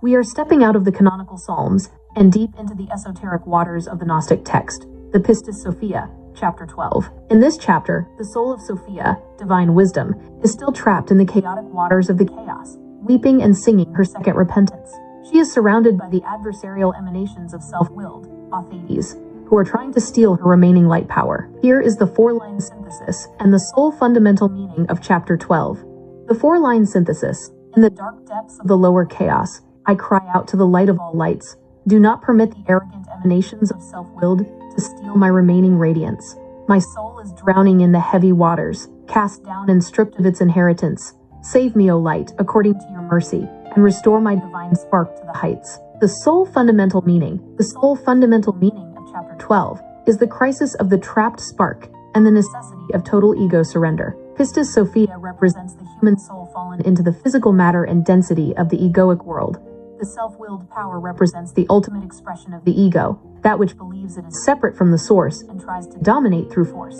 We are stepping out of the canonical Psalms and deep into the esoteric waters of the Gnostic text, the Pistis Sophia, chapter 12. In this chapter, the soul of Sophia, divine wisdom, is still trapped in the chaotic waters of the chaos, weeping and singing her second repentance. She is surrounded by the adversarial emanations of self-willed, Authades, who are trying to steal her remaining light power. Here is the four-line synthesis and the sole fundamental meaning of chapter 12. The four-line synthesis. In the dark depths of the lower chaos, I cry out to the light of all lights. Do not permit the arrogant emanations of self-willed to steal my remaining radiance. My soul is drowning in the heavy waters, cast down and stripped of its inheritance. Save me, O light, according to your mercy, and restore my divine spark to the heights. The sole fundamental meaning of chapter 12 is the crisis of the trapped spark and the necessity of total ego surrender. Pistis Sophia represents the human soul fallen into the physical matter and density of the egoic world. The self-willed power represents the ultimate expression of the ego, that which believes it is separate from the source and tries to dominate through force.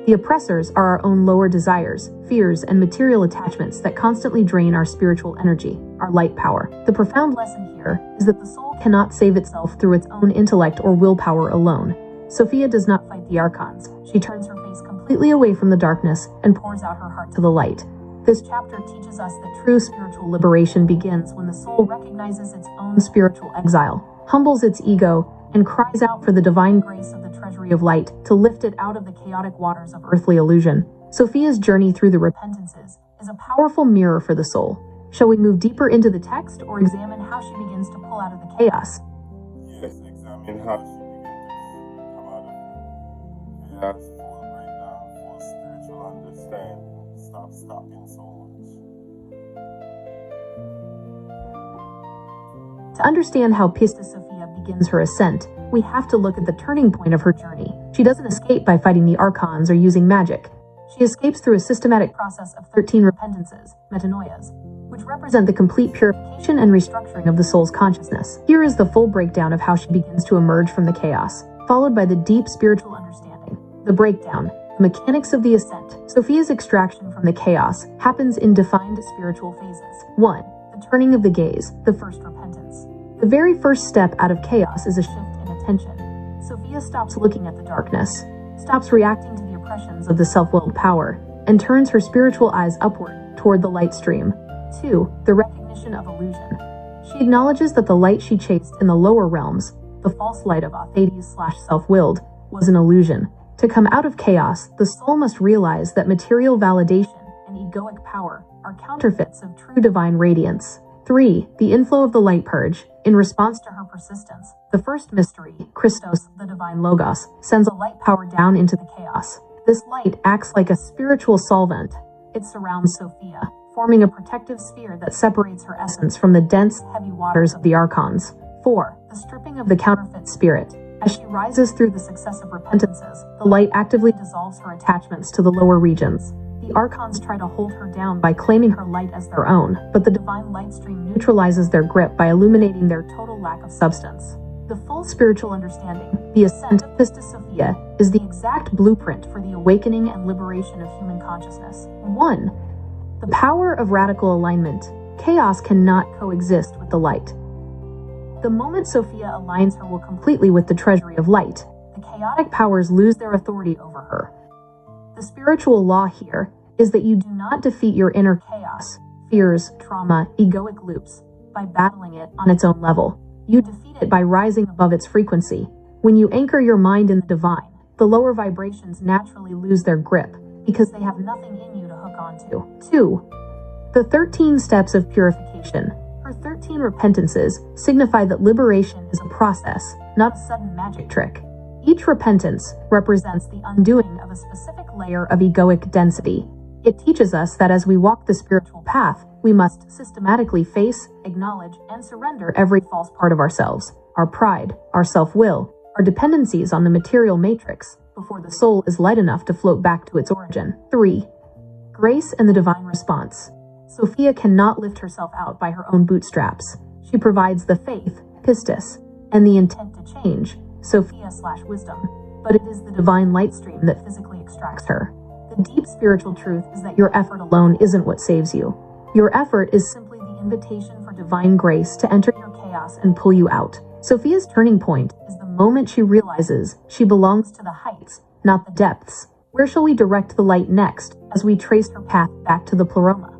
The oppressors are our own lower desires, fears, and material attachments that constantly drain our spiritual energy, our light power. The profound lesson here is that the soul cannot save itself through its own intellect or willpower alone. Sophia does not fight the archons. She turns her face completely away from the darkness and pours out her heart to the light. This chapter teaches us that true spiritual liberation begins when the soul recognizes its own spiritual exile, humbles its ego, and cries out for the divine grace of the treasury of light to lift it out of the chaotic waters of earthly illusion. Sophia's journey through the repentances is a powerful mirror for the soul. Shall we move deeper into the text or examine how she begins to pull out of the chaos? Yes, examine how she begins to come out of the chaos, full breakdown, full spiritual understanding. Stop stopping so much. To understand how Pistis Sophia begins her ascent, we have to look at the turning point of her journey. She doesn't escape by fighting the archons or using magic. She escapes through a systematic process of 13 repentances, metanoias, which represent the complete purification and restructuring of the soul's consciousness. Here is the full breakdown of how she begins to emerge from the chaos, followed by the deep spiritual understanding. The breakdown. The mechanics of the ascent. Sophia's extraction from the chaos happens in defined spiritual phases. 1. The turning of the gaze, the first repentance. The very first step out of chaos is a shift in attention. Sophia stops looking at the darkness, stops reacting to the oppressions of the self-willed power, and turns her spiritual eyes upward toward the light stream. 2. The recognition of illusion. She acknowledges that the light she chased in the lower realms, the false light of Authades/self-willed, was an illusion. To come out of chaos, the soul must realize that material validation and egoic power are counterfeits of true divine radiance. 3. The inflow of the light purge. In response to her persistence, the first mystery, Christos, the divine Logos, sends a light power down into the chaos. This light acts like a spiritual solvent. It surrounds Sophia, forming a protective sphere that separates her essence from the dense, heavy waters of the archons. 4. The stripping of the counterfeit spirit. As she rises through the successive repentances, the light actively dissolves her attachments to the lower regions. The archons try to hold her down by claiming her light as their own, but the divine light stream neutralizes their grip by illuminating their total lack of substance. The full spiritual understanding, the ascent of Pistis Sophia, is the exact blueprint for the awakening and liberation of human consciousness. 1. The power of radical alignment. Chaos cannot coexist with the light. The moment Sophia aligns her will completely with the treasury of light, the chaotic powers lose their authority over her. The spiritual law here is that you do not defeat your inner chaos, fears, trauma, egoic loops, by battling it on its own level. You defeat it by rising above its frequency. When you anchor your mind in the divine, the lower vibrations naturally lose their grip because they have nothing in you to hook onto. 2. The 13 steps of purification. Her 13 repentances signify that liberation is a process, not a sudden magic trick. Each repentance represents the undoing of a specific layer of egoic density. It teaches us that as we walk the spiritual path, we must systematically face, acknowledge, and surrender every false part of ourselves, our pride, our self-will, our dependencies on the material matrix, before the soul is light enough to float back to its origin. 3. Grace and the divine response. Sophia cannot lift herself out by her own bootstraps. She provides the faith, pistis, and the intent to change, Sophia/wisdom, but it is the divine light stream that physically extracts her. The deep spiritual truth is that your effort alone isn't what saves you. Your effort is simply the invitation for divine divine grace to enter your chaos and pull you out. Sophia's turning point is the moment she realizes she belongs to the heights, not the depths. Where shall we direct the light next as we trace her path back to the pleroma?